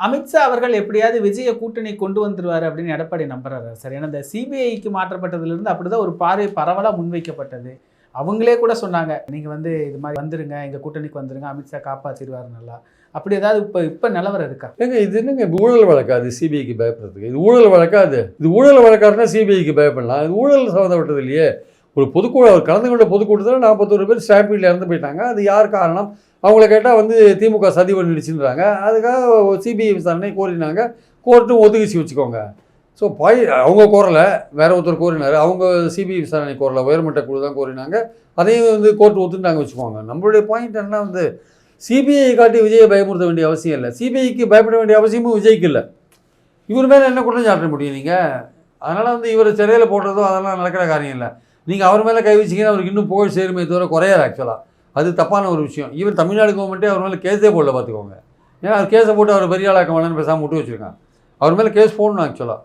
அமித்ஷா அவர்கள் எப்படியாவது விஜய கூட்டணி கொண்டு வந்துருவாரு அப்படின்னு எடப்பாடி நம்புறாரு சார். ஏன்னா இந்த சிபிஐக்கு மாற்றப்பட்டதிலிருந்து அப்படிதான் ஒரு பார்வை பரவலா முன்வைக்கப்பட்டது. அவங்களே கூட சொன்னாங்க, நீங்க வந்து இது மாதிரி வந்துருங்க, எங்க கூட்டணிக்கு வந்துருங்க, அமித்ஷா காப்பாற்றிடுவாரு நல்லா. அப்படி ஏதாவது இப்ப நிலவரம் இருக்கா? ஏங்க இது என்னங்க ஊழல் வழக்காது சிபிஐக்கு பயப்படுறதுக்கு? இது ஊழல் வழக்காது. இது ஊழல் வழக்காருன்னா சிபிஐக்கு பயப்படலாம். இது ஊழல் சம்மந்தப்பட்டது இல்லையே. ஒரு பொதுக்கூட அவர் கலந்து கொண்ட பொதுக்கூட்டத்தில் 41 பேர் ஸ்டாம்பீடில் இறந்து போயிட்டாங்க. அது யார் காரணம்? அவங்கள கேட்டால் வந்து திமுக சதி பண்ணிடுச்சுன்றாங்க. அதுக்காக சிபிஐ விசாரணை கோரினாங்க. கோர்ட்டும் ஒதுக்கிச்சு வச்சுக்கோங்க. ஸோ அவங்க கோரலை, வேற ஒருத்தர் கோரினார். அவங்க சிபிஐ விசாரணை கோரலை, உயர்மட்ட குழு தான் கோரினாங்க. அதையும் வந்து கோர்ட் ஒத்துட்டாங்க வச்சுக்கோங்க. நம்மளுடைய பாயிண்ட் என்ன வந்து சிபிஐ காட்டி விஜயை பயமுறுத்த வேண்டிய அவசியம் இல்லை. சிபிஐக்கு பயப்பட வேண்டிய அவசியமும் விஜய்க்கு இல்லை. இவர் மேலே என்ன குற்றம் சாட்ட முடியும் நீங்கள்? அதனால் வந்து இவர் சிறையில் போடுறதோ அதெல்லாம் நடக்கிற காரியம் இல்லை. நீங்கள் அவர் மேலே கை வச்சிங்கன்னா அவருக்கு இன்னும் புகழ் சேருமே தவிர குறையாது. ஆக்சுவலாக அது தப்பான ஒரு விஷயம். ஈவன் தமிழ்நாடு கவர்மெண்ட்டே அவர் மேலே கேஸே போடல பார்த்துக்கோங்க. ஏன்னா அது கேஸை போட்டு அவர் பெரிய ஆளாக்க வேணான்னு பேசாமல் விட்டு வச்சுருக்காங்க. அவர் மேலே கேஸ் போடணும் ஆக்சுவலாக.